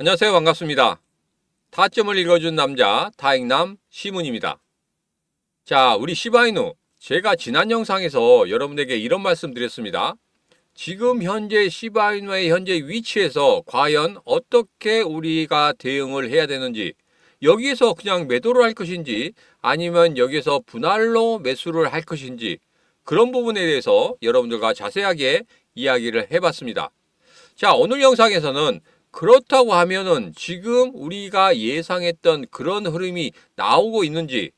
안녕하세요. 반갑습니다. 타점을 읽어준 남자 타익남 시문입니다. 자, 우리 시바이누, 제가 지난 영상에서 여러분에게 이런 말씀 드렸습니다. 지금 현재 시바이누의 현재 위치에서 과연 어떻게 우리가 대응을 해야 되는지, 여기에서 그냥 매도를 할 것인지 아니면 여기에서 분할로 매수를 할 것인지, 그런 부분에 대해서 여러분들과 자세하게 이야기를 해봤습니다. 자, 오늘 영상에서는 그렇다고 하면은 지금 우리가 예상했던 그런 흐름이 나오고 있는지,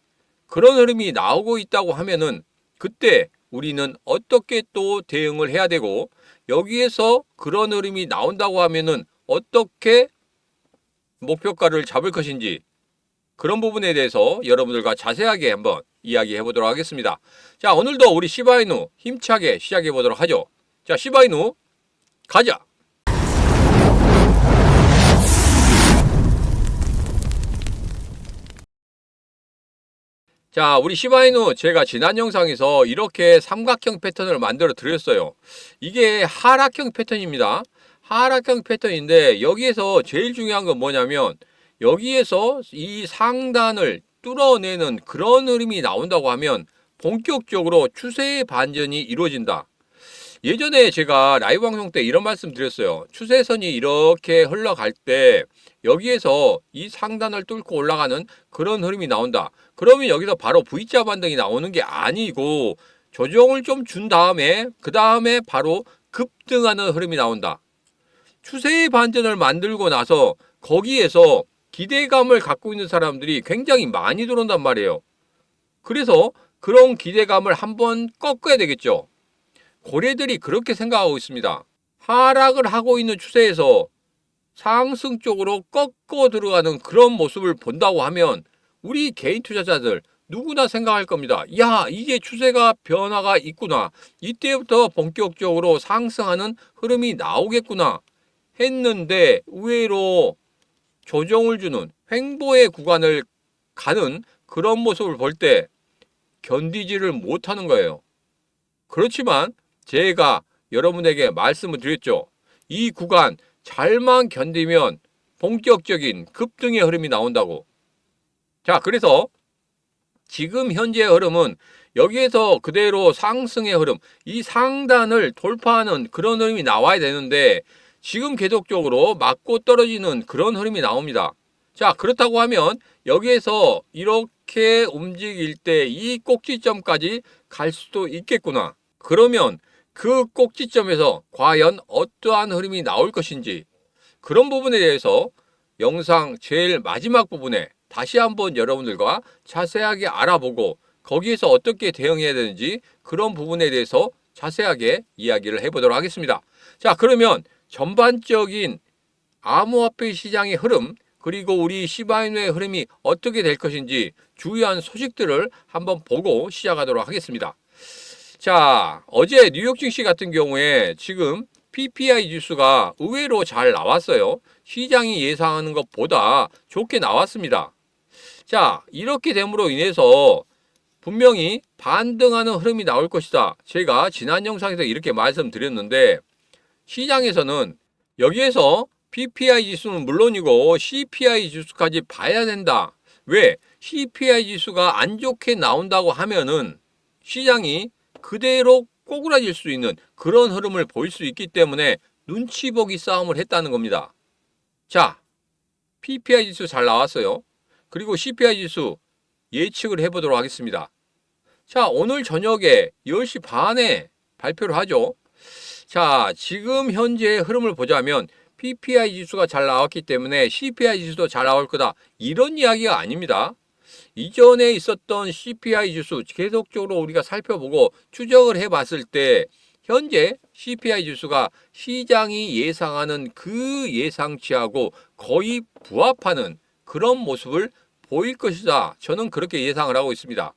그런 흐름이 나오고 있다고 하면은 그때 우리는 어떻게 또 대응을 해야 되고, 여기에서 그런 흐름이 나온다고 하면은 어떻게 목표가를 잡을 것인지, 그런 부분에 대해서 여러분들과 자세하게 한번 이야기해 보도록 하겠습니다. 자, 오늘도 우리 시바이누 힘차게 시작해 보도록 하죠. 자, 시바이누 가자. 자, 우리 시바이누, 제가 지난 영상에서 이렇게 삼각형 패턴을 만들어 드렸어요. 이게 하락형 패턴입니다. 하락형 패턴인데, 여기에서 제일 중요한 건 뭐냐면, 여기에서 이 상단을 뚫어내는 그런 흐름이 나온다고 하면 본격적으로 추세의 반전이 이루어진다. 예전에 제가 라이브 방송 때 이런 말씀 드렸어요. 추세선이 이렇게 흘러갈 때 여기에서 이 상단을 뚫고 올라가는 그런 흐름이 나온다. 그러면 여기서 바로 V자 반등이 나오는 게 아니고 조정을 좀 준 다음에 그 다음에 바로 급등하는 흐름이 나온다. 추세의 반전을 만들고 나서 거기에서 기대감을 갖고 있는 사람들이 굉장히 많이 들어온단 말이에요. 그래서 그런 기대감을 한번 꺾어야 되겠죠. 고래들이 그렇게 생각하고 있습니다. 하락을 하고 있는 추세에서 상승 쪽으로 꺾어 들어가는 그런 모습을 본다고 하면 우리 개인 투자자들 누구나 생각할 겁니다. 야, 이게 추세가 변화가 있구나. 이때부터 본격적으로 상승하는 흐름이 나오겠구나 했는데 의외로 조정을 주는 횡보의 구간을 가는 그런 모습을 볼 때 견디지를 못하는 거예요. 그렇지만 제가 여러분에게 말씀을 드렸죠. 이 구간 잘만 견디면 본격적인 급등의 흐름이 나온다고. 자, 그래서 지금 현재의 흐름은 여기에서 그대로 상승의 흐름, 이 상단을 돌파하는 그런 흐름이 나와야 되는데 지금 계속적으로 맞고 떨어지는 그런 흐름이 나옵니다. 자, 그렇다고 하면 여기에서 이렇게 움직일 때 이 꼭지점까지 갈 수도 있겠구나. 그러면 그 꼭지점에서 과연 어떠한 흐름이 나올 것인지, 그런 부분에 대해서 영상 제일 마지막 부분에 다시 한번 여러분들과 자세하게 알아보고 거기에서 어떻게 대응해야 되는지 그런 부분에 대해서 자세하게 이야기를 해보도록 하겠습니다. 자, 그러면 전반적인 암호화폐 시장의 흐름, 그리고 우리 시바이누의 흐름이 어떻게 될 것인지 주요한 소식들을 한번 보고 시작하도록 하겠습니다. 자, 어제 뉴욕 증시 같은 경우에 지금 PPI 지수가 의외로 잘 나왔어요. 시장이 예상하는 것보다 좋게 나왔습니다. 자, 이렇게 됨으로 인해서 분명히 반등하는 흐름이 나올 것이다. 제가 지난 영상에서 이렇게 말씀드렸는데 시장에서는 여기에서 PPI 지수는 물론이고 CPI 지수까지 봐야 된다. 왜? CPI 지수가 안 좋게 나온다고 하면은 시장이 그대로 꼬꾸라질 수 있는 그런 흐름을 보일 수 있기 때문에 눈치 보기 싸움을 했다는 겁니다. 자, PPI 지수 잘 나왔어요. 그리고 CPI 지수 예측을 해보도록 하겠습니다. 자, 오늘 저녁에 10시 반에 발표를 하죠. 자, 지금 현재의 흐름을 보자면 PPI 지수가 잘 나왔기 때문에 CPI 지수도 잘 나올 거다. 이런 이야기가 아닙니다. 이전에 있었던 CPI 지수 계속적으로 우리가 살펴보고 추적을 해봤을 때 현재 CPI 지수가 시장이 예상하는 그 예상치하고 거의 부합하는 그런 모습을 보일 것이다. 저는 그렇게 예상을 하고 있습니다.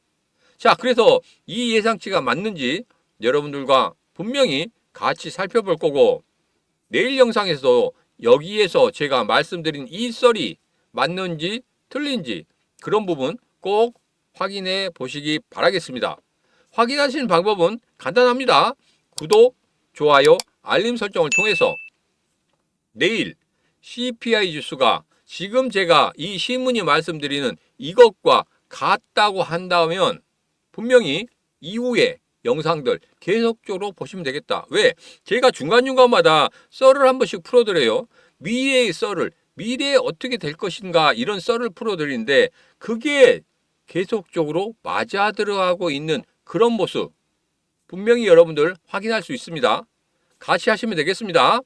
자, 그래서 이 예상치가 맞는지 여러분들과 분명히 같이 살펴볼 거고, 내일 영상에서도 여기에서 제가 말씀드린 이 썰이 맞는지 틀린지 그런 부분 꼭 확인해 보시기 바라겠습니다. 확인하시는 방법은 간단합니다. 구독, 좋아요, 알림 설정을 통해서 내일 CPI 지수가 지금 제가 이 신문이 말씀드리는 이것과 같다고 한다면 분명히 이후에 영상들 계속적으로 보시면 되겠다. 왜? 제가 중간중간마다 썰을 한 번씩 풀어드려요. 미래의 썰을, 미래에 어떻게 될 것인가 이런 썰을 풀어드리는데 그게 계속적으로 맞아 들어가고 있는 그런 모습 분명히 여러분들 확인할 수 있습니다. 같이 하시면 되겠습니다.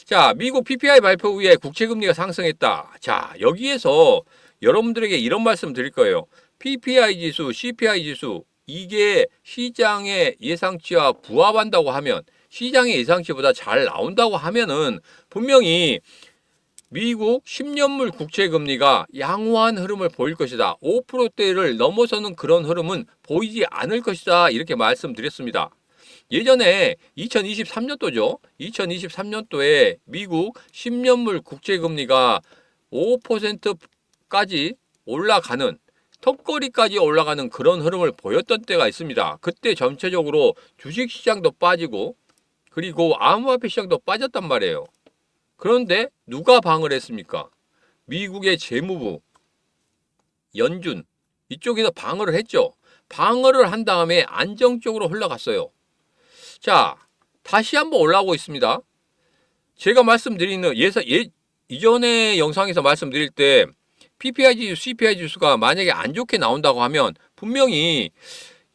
자, 미국 PPI 발표 후에 국채금리가 상승했다. 자, 여기에서 여러분들에게 이런 말씀 드릴 거예요. PPI 지수, CPI 지수 이게 시장의 예상치와 부합한다고 하면 시장의 예상치보다 잘 나온다고 하면은 분명히 미국 10년물 국채금리가 양호한 흐름을 보일 것이다. 5%대를 넘어서는 그런 흐름은 보이지 않을 것이다. 이렇게 말씀드렸습니다. 예전에 2023년도죠. 2023년도에 미국 10년물 국채금리가 5%까지 올라가는 턱걸이까지 올라가는 그런 흐름을 보였던 때가 있습니다. 그때 전체적으로 주식시장도 빠지고 그리고 암호화폐 시장도 빠졌단 말이에요. 그런데 누가 방을 했습니까? 미국의 재무부, 연준 이쪽에서 방어를 했죠. 방어를 한 다음에 안정적으로 흘러갔어요. 자, 다시 한번 올라오고 있습니다. 제가 말씀드리는 이전의 영상에서 말씀드릴 때 PPI 지수, CPI 지수가 만약에 안 좋게 나온다고 하면 분명히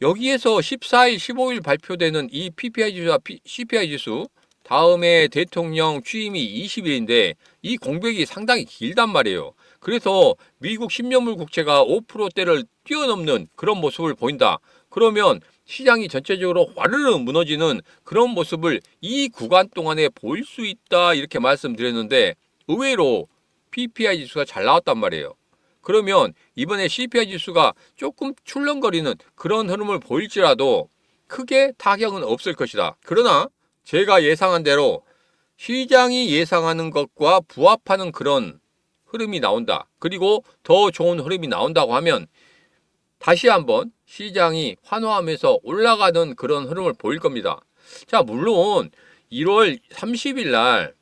여기에서 14일, 15일 발표되는 이 PPI 지수와 CPI 지수 다음에 대통령 취임이 20일인데 이 공백이 상당히 길단 말이에요. 그래서 미국 10년물 국채가 5%대를 뛰어넘는 그런 모습을 보인다. 그러면 시장이 전체적으로 와르르 무너지는 그런 모습을 이 구간 동안에 보일 수 있다 이렇게 말씀드렸는데 의외로 PPI 지수가 잘 나왔단 말이에요. 그러면 이번에 CPI 지수가 조금 출렁거리는 그런 흐름을 보일지라도 크게 타격은 없을 것이다. 그러나 제가 예상한 대로 시장이 예상하는 것과 부합하는 그런 흐름이 나온다. 그리고 더 좋은 흐름이 나온다고 하면 다시 한번 시장이 환호하면서 올라가는 그런 흐름을 보일 겁니다. 자, 물론 1월 30일 날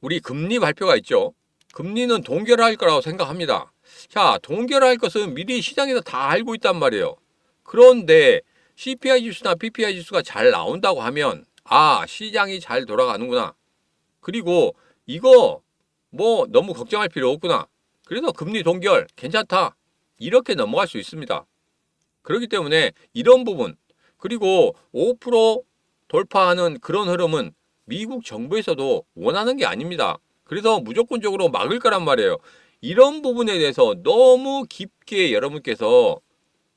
우리 금리 발표가 있죠. 금리는 동결할 거라고 생각합니다. 자, 동결할 것은 미리 시장에서 다 알고 있단 말이에요. 그런데 CPI 지수나 PPI 지수가 잘 나온다고 하면 시장이 잘 돌아가는구나. 그리고 이거 뭐 너무 걱정할 필요 없구나. 그래서 금리 동결 괜찮다. 이렇게 넘어갈 수 있습니다. 그렇기 때문에 이런 부분 그리고 5% 돌파하는 그런 흐름은 미국 정부에서도 원하는 게 아닙니다. 그래서 무조건적으로 막을 거란 말이에요. 이런 부분에 대해서 너무 깊게 여러분께서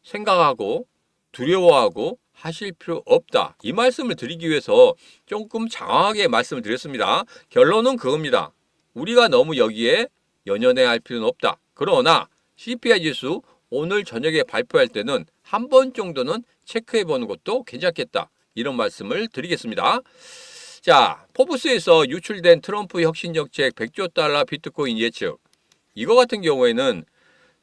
생각하고 두려워하고 하실 필요 없다. 이 말씀을 드리기 위해서 조금 장황하게 말씀을 드렸습니다. 결론은 그겁니다. 우리가 너무 여기에 연연해 할 필요는 없다. 그러나 CPI 지수 오늘 저녁에 발표할 때는 한 번 정도는 체크해 보는 것도 괜찮겠다. 이런 말씀을 드리겠습니다. 자, 포브스에서 유출된 트럼프 혁신정책 100조 달러 비트코인 예측. 이거 같은 경우에는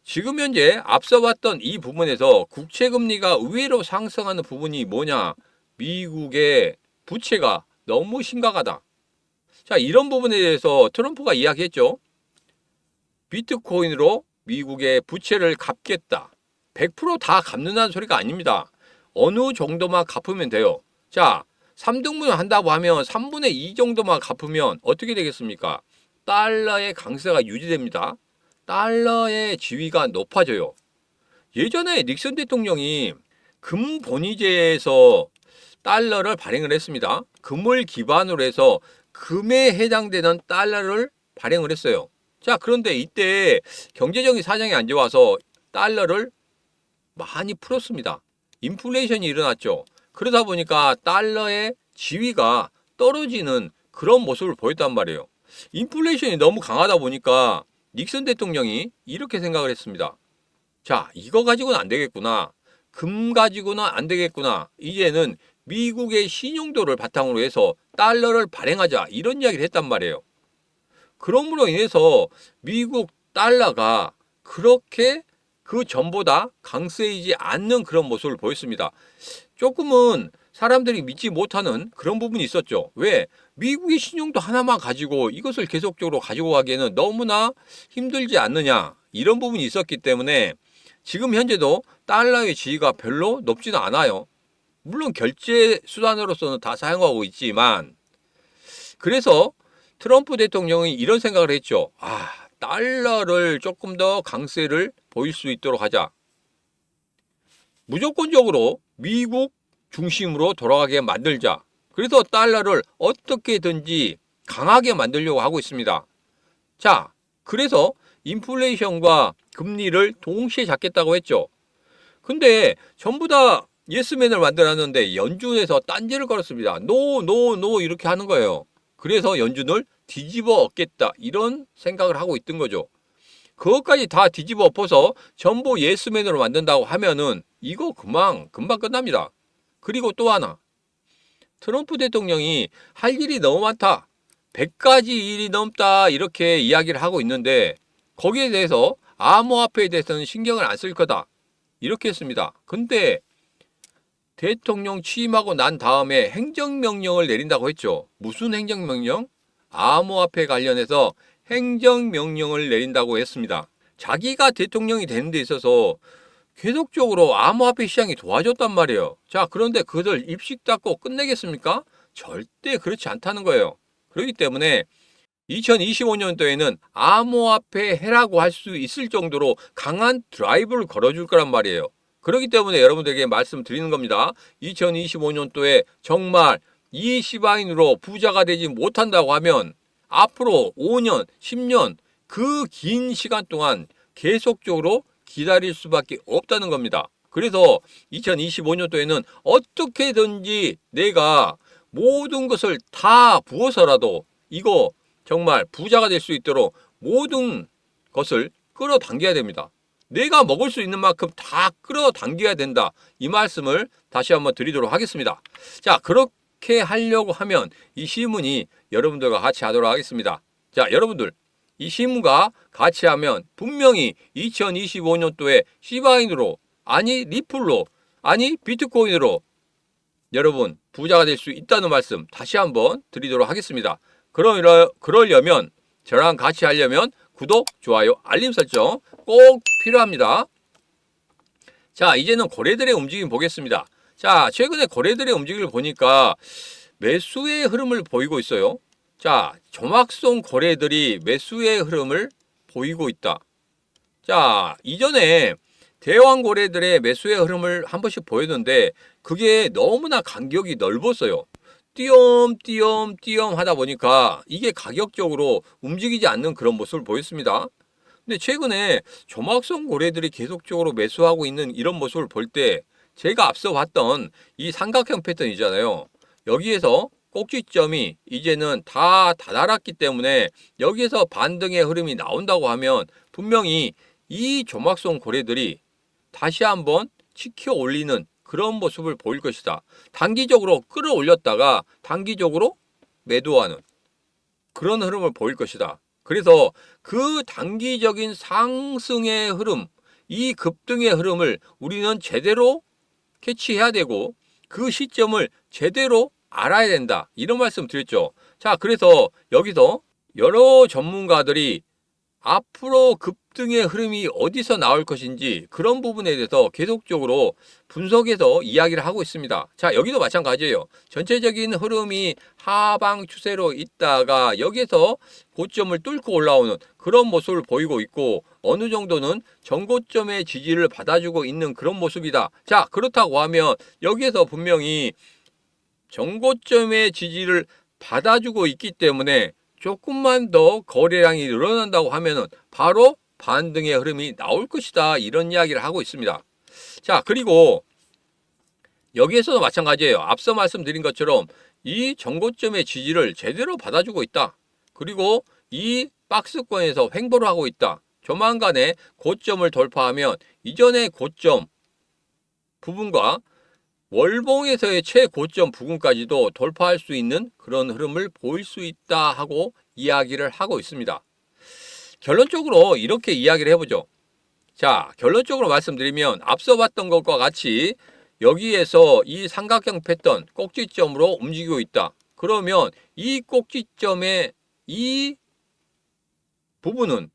지금 현재 앞서 봤던 이 부분에서 국채금리가 의외로 상승하는 부분이 뭐냐? 미국의 부채가 너무 심각하다. 자, 이런 부분에 대해서 트럼프가 이야기했죠. 비트코인으로 미국의 부채를 갚겠다. 100%다 갚는다는 소리가 아닙니다. 어느 정도만 갚으면 돼요. 자, 3등분 한다고 하면 3분의 2 정도만 갚으면 어떻게 되겠습니까? 달러의 강세가 유지됩니다. 달러의 지위가 높아져요. 예전에 닉슨 대통령이 금본위제에서 달러를 발행을 했습니다. 금을 기반으로 해서 금에 해당되는 달러를 발행을 했어요. 자, 그런데 이때 경제적인 사정이 안 좋아서 달러를 많이 풀었습니다. 인플레이션이 일어났죠. 그러다 보니까 달러의 지위가 떨어지는 그런 모습을 보였단 말이에요. 인플레이션이 너무 강하다 보니까 닉슨 대통령이 이렇게 생각을 했습니다. 자, 이거 가지고는 안 되겠구나. 금 가지고는 안 되겠구나. 이제는 미국의 신용도를 바탕으로 해서 달러를 발행하자. 이런 이야기를 했단 말이에요. 그럼으로 인해서 미국 달러가 그렇게 그 전보다 강세이지 않는 그런 모습을 보였습니다. 조금은 사람들이 믿지 못하는 그런 부분이 있었죠. 왜? 미국의 신용도 하나만 가지고 이것을 계속적으로 가지고 가기에는 너무나 힘들지 않느냐, 이런 부분이 있었기 때문에 지금 현재도 달러의 지위가 별로 높지는 않아요. 물론 결제 수단으로서는 다 사용하고 있지만, 그래서 트럼프 대통령이 이런 생각을 했죠. 달러를 조금 더 강세를 보일 수 있도록 하자. 무조건적으로 미국 중심으로 돌아가게 만들자. 그래서 달러를 어떻게든지 강하게 만들려고 하고 있습니다. 자, 그래서 인플레이션과 금리를 동시에 잡겠다고 했죠. 근데 전부 다 예스맨을 만들었는데 연준에서 딴지를 걸었습니다. 노 이렇게 하는 거예요. 그래서 연준을 뒤집어 엎겠다, 이런 생각을 하고 있던 거죠. 그것까지 다 뒤집어 엎어서 전부 예스맨으로 만든다고 하면은 이거 금방 끝납니다. 그리고 또 하나, 트럼프 대통령이 할 일이 너무 많다, 100가지 일이 넘다, 이렇게 이야기를 하고 있는데 거기에 대해서 암호화폐에 대해서는 신경을 안 쓸 거다, 이렇게 했습니다. 근데 대통령 취임하고 난 다음에 행정명령을 내린다고 했죠. 무슨 행정명령? 암호화폐 관련해서 행정명령을 내린다고 했습니다. 자기가 대통령이 되는 데 있어서 계속적으로 암호화폐 시장이 도와줬단 말이에요. 자, 그런데 그것을 입식 닫고 끝내겠습니까? 절대 그렇지 않다는 거예요. 그렇기 때문에 2025년도에는 암호화폐 해라고 할 수 있을 정도로 강한 드라이브를 걸어줄 거란 말이에요. 그렇기 때문에 여러분들에게 말씀드리는 겁니다. 2025년도에 정말 이 시바인으로 부자가 되지 못한다고 하면 앞으로 5년, 10년 그 긴 시간 동안 계속적으로 기다릴 수밖에 없다는 겁니다. 그래서 2025년도에는 어떻게든지 내가 모든 것을 다 부어서라도 이거 정말 부자가 될 수 있도록 모든 것을 끌어당겨야 됩니다. 내가 먹을 수 있는 만큼 다 끌어당겨야 된다, 이 말씀을 다시 한번 드리도록 하겠습니다. 자, 그렇게 하려고 하면 이 시문이 여러분들과 같이 하도록 하겠습니다. 자, 여러분들, 이 시문과 같이 하면 분명히 2025년도에 시바인으로, 아니 리플로, 아니 비트코인으로 여러분 부자가 될 수 있다는 말씀 다시 한번 드리도록 하겠습니다. 그러려면, 저랑 같이 하려면 구독, 좋아요, 알림 설정 꼭 필요합니다. 자, 이제는 거래들의 움직임 보겠습니다. 자, 최근에 거래들의 움직임을 보니까 매수의 흐름을 보이고 있어요. 자, 조막송 거래들이 매수의 흐름을 보이고 있다. 자, 이전에 대왕 거래들의 매수의 흐름을 한 번씩 보였는데 그게 너무나 간격이 넓었어요. 띄엄 하다 보니까 이게 가격적으로 움직이지 않는 그런 모습을 보였습니다. 근데 최근에 조막성 거래들이 계속적으로 매수하고 있는 이런 모습을 볼 때 제가 앞서 봤던 이 삼각형 패턴이잖아요. 여기에서 꼭지점이 이제는 다 다다랐기 때문에 여기에서 반등의 흐름이 나온다고 하면 분명히 이 조막성 거래들이 다시 한번 치켜 올리는 그런 모습을 보일 것이다. 단기적으로 끌어올렸다가 단기적으로 매도하는 그런 흐름을 보일 것이다. 그래서 그 단기적인 상승의 흐름, 이 급등의 흐름을 우리는 제대로 캐치해야 되고 그 시점을 제대로 알아야 된다, 이런 말씀 드렸죠. 자, 그래서 여기서 여러 전문가들이 앞으로 급등의 흐름이 어디서 나올 것인지 그런 부분에 대해서 계속적으로 분석해서 이야기를 하고 있습니다. 자, 여기도 마찬가지예요. 전체적인 흐름이 하방 추세로 있다가 여기에서 고점을 뚫고 올라오는 그런 모습을 보이고 있고 어느 정도는 전고점의 지지를 받아주고 있는 그런 모습이다. 자, 그렇다고 하면 여기에서 분명히 전고점의 지지를 받아주고 있기 때문에 조금만 더 거래량이 늘어난다고 하면은 바로 반등의 흐름이 나올 것이다, 이런 이야기를 하고 있습니다. 자, 그리고 여기에서도 마찬가지예요. 앞서 말씀드린 것처럼 이 전고점의 지지를 제대로 받아주고 있다. 그리고 이 박스권에서 횡보를 하고 있다. 조만간에 고점을 돌파하면 이전의 고점 부분과 월봉에서의 최고점 부근까지도 돌파할 수 있는 그런 흐름을 보일 수 있다 하고 이야기를 하고 있습니다. 결론적으로 이렇게 이야기를 해보죠. 자, 결론적으로 말씀드리면 앞서 봤던 것과 같이 여기에서 이 삼각형 패턴 꼭지점으로 움직이고 있다. 그러면 이 꼭지점의 이 부분은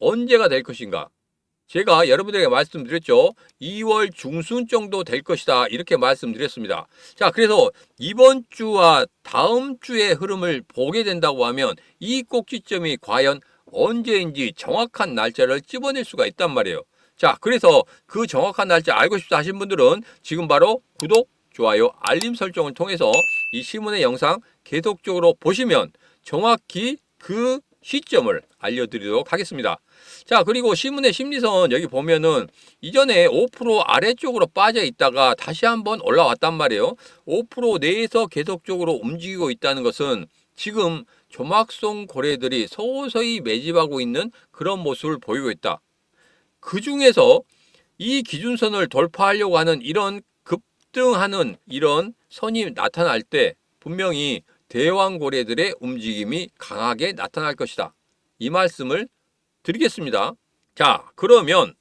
언제가 될 것인가? 제가 여러분들에게 말씀드렸죠. 2월 중순 정도 될 것이다. 이렇게 말씀드렸습니다. 자, 그래서 이번 주와 다음 주의 흐름을 보게 된다고 하면 이 꼭지점이 과연 언제인지 정확한 날짜를 집어낼 수가 있단 말이에요. 자, 그래서 그 정확한 날짜 알고 싶다 하신 분들은 지금 바로 구독, 좋아요, 알림 설정을 통해서 이 시문의 영상 계속적으로 보시면 정확히 그 시점을 알려드리도록 하겠습니다. 자, 그리고 시문의 심리선 여기 보면은 이전에 5% 아래쪽으로 빠져 있다가 다시 한번 올라왔단 말이에요. 5% 내에서 계속적으로 움직이고 있다는 것은 지금 조막송 고래들이 서서히 매집하고 있는 그런 모습을 보이고 있다. 그 중에서 이 기준선을 돌파하려고 하는 이런 급등하는 이런 선이 나타날 때 분명히 대왕고래들의 움직임이 강하게 나타날 것이다. 이 말씀을 드리겠습니다. 자, 그러면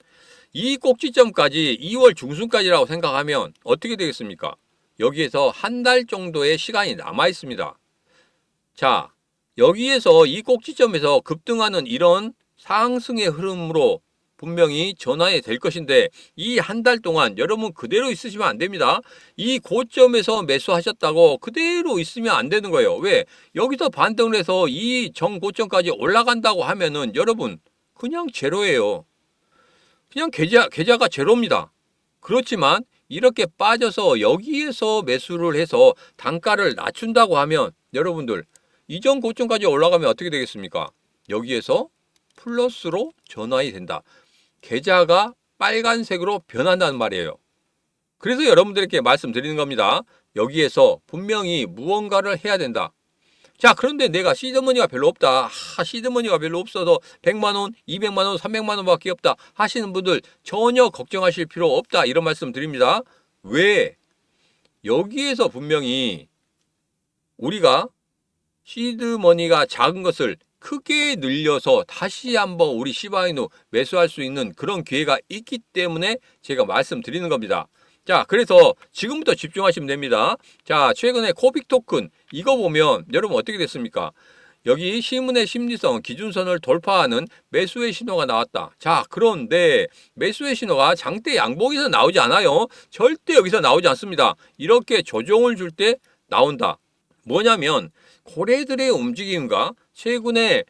이 꼭지점까지 2월 중순까지라고 생각하면 어떻게 되겠습니까? 여기에서 한 달 정도의 시간이 남아 있습니다. 자, 여기에서 이 꼭지점에서 급등하는 이런 상승의 흐름으로 분명히 전환이 될 것인데 이 한 달 동안 여러분 그대로 있으시면 안 됩니다. 이 고점에서 매수하셨다고 그대로 있으면 안 되는 거예요. 왜? 여기서 반등을 해서 이 정고점까지 올라간다고 하면은 여러분 그냥 제로예요. 그냥 계좌가 제로입니다. 그렇지만 이렇게 빠져서 여기에서 매수를 해서 단가를 낮춘다고 하면 여러분들 이전 고점까지 올라가면 어떻게 되겠습니까? 여기에서 플러스로 전환이 된다. 계좌가 빨간색으로 변한다는 말이에요. 그래서 여러분들에게 말씀드리는 겁니다. 여기에서 분명히 무언가를 해야 된다. 자, 그런데 내가 시드머니가 별로 없다. 시드머니가 별로 없어서 100만원, 200만원, 300만원 밖에 없다 하시는 분들 전혀 걱정하실 필요 없다. 이런 말씀 드립니다. 왜? 여기에서 분명히 우리가 시드머니가 작은 것을 크게 늘려서 다시 한번 우리 시바이누 매수할 수 있는 그런 기회가 있기 때문에 제가 말씀드리는 겁니다. 자, 그래서 지금부터 집중하시면 됩니다. 자, 최근에 코빅 토큰 이거 보면 여러분 어떻게 됐습니까? 여기 시문의 심리선 기준선을 돌파하는 매수의 신호가 나왔다. 자, 그런데 매수의 신호가 장대 양봉에서 나오지 않아요. 절대 여기서 나오지 않습니다. 이렇게 조정을 줄 때 나온다. 뭐냐면 고래들의 움직임과 최근에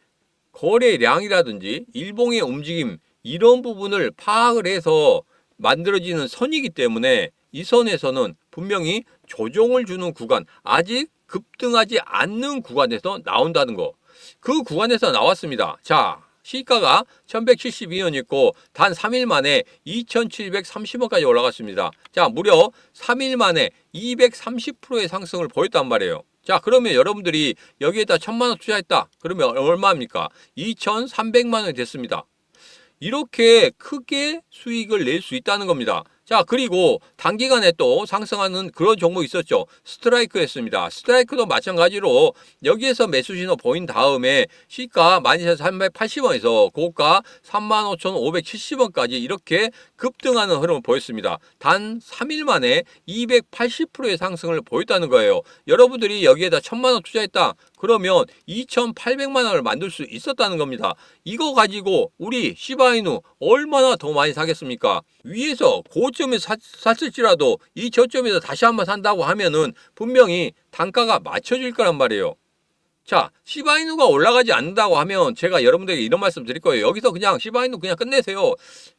거래량이라든지 일봉의 움직임 이런 부분을 파악을 해서 만들어지는 선이기 때문에 이 선에서는 분명히 조정을 주는 구간, 아직 급등하지 않는 구간에서 나온다는 거. 그 구간에서 나왔습니다. 자, 시가가 1172원 있고 단 3일 만에 2730원까지 올라갔습니다. 자, 무려 3일 만에 230%의 상승을 보였단 말이에요. 자, 그러면 여러분들이 여기에다 1000만원 투자했다. 그러면 얼마입니까? 2300만원이 됐습니다. 이렇게 크게 수익을 낼 수 있다는 겁니다. 자, 그리고 단기간에 또 상승하는 그런 종목이 있었죠. 스트라이크였습니다. 스트라이크도 마찬가지로 여기에서 매수 신호 보인 다음에 시가 12,380원에서 고가 35,570원까지 이렇게 급등하는 흐름을 보였습니다. 단 3일 만에 280%의 상승을 보였다는 거예요. 여러분들이 여기에다 1000만원 투자했다. 그러면 2,800만 원을 만들 수 있었다는 겁니다. 이거 가지고 우리 시바이누 얼마나 더 많이 사겠습니까? 위에서 고점에 샀을지라도 이 저점에서 다시 한번 산다고 하면은 분명히 단가가 맞춰질 거란 말이에요. 자, 시바이누가 올라가지 않는다고 하면 제가 여러분들에게 이런 말씀 드릴 거예요. 여기서 그냥 시바이누 그냥 끝내세요.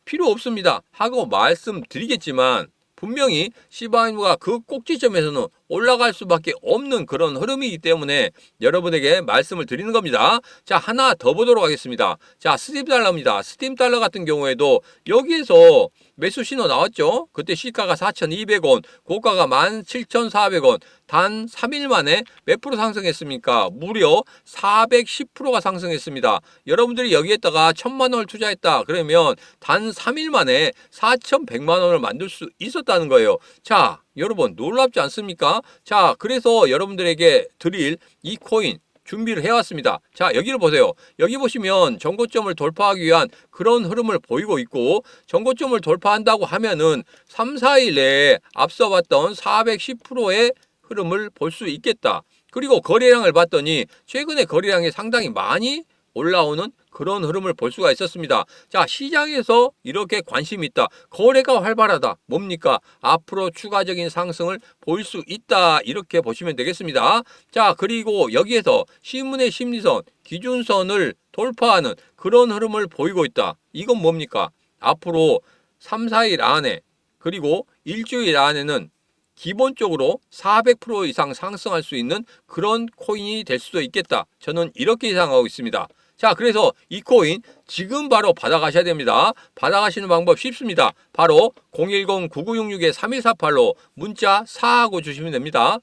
필요 없습니다. 하고 말씀드리겠지만 분명히 시바이누가 그 꼭지점에서는 올라갈 수밖에 없는 그런 흐름이기 때문에 여러분에게 말씀을 드리는 겁니다. 자, 하나 더 보도록 하겠습니다. 자, 스팀 달러입니다. 스팀 달러 같은 경우에도 여기에서 매수 신호 나왔죠. 그때 시가가 4,200원, 고가가 17,400원. 단 3일 만에 몇 프로 상승했습니까? 무려 410%가 상승했습니다. 여러분들이 여기에다가 1000만 원을 투자했다. 그러면 단 3일 만에 4,100만 원을 만들 수 있었다는 거예요. 자, 여러분 놀랍지 않습니까? 자, 그래서 여러분들에게 드릴 이 코인 준비를 해왔습니다. 자, 여기를 보세요. 여기 보시면 전고점을 돌파하기 위한 그런 흐름을 보이고 있고, 전고점을 돌파한다고 하면은 3, 4일 내에 앞서 봤던 410%의 흐름을 볼 수 있겠다. 그리고 거래량을 봤더니 최근에 거래량이 상당히 많이 올라오는 그런 흐름을 볼 수가 있었습니다. 자, 시장에서 이렇게 관심이 있다. 거래가 활발하다. 뭡니까? 앞으로 추가적인 상승을 보일 수 있다. 이렇게 보시면 되겠습니다. 자, 그리고 여기에서 신문의 심리선, 기준선을 돌파하는 그런 흐름을 보이고 있다. 이건 뭡니까? 앞으로 3, 4일 안에 그리고 일주일 안에는 기본적으로 400% 이상 상승할 수 있는 그런 코인이 될 수도 있겠다. 저는 이렇게 예상하고 있습니다. 자, 그래서 이 코인 지금 바로 받아가셔야 됩니다. 받아가시는 방법 쉽습니다. 바로 010-9966-3148로 문자 4하고 주시면 됩니다.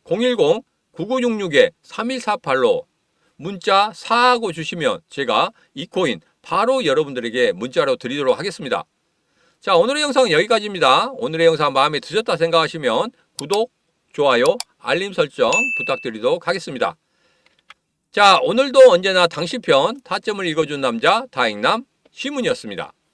010-9966-3148로 문자 4하고 주시면 제가 이 코인 바로 여러분들에게 문자로 드리도록 하겠습니다. 자, 오늘의 영상은 여기까지입니다. 오늘의 영상 마음에 드셨다 생각하시면 구독, 좋아요, 알림 설정 부탁드리도록 하겠습니다. 자, 오늘도 언제나 당신편 타점을 읽어준 남자 다행남 시문이었습니다.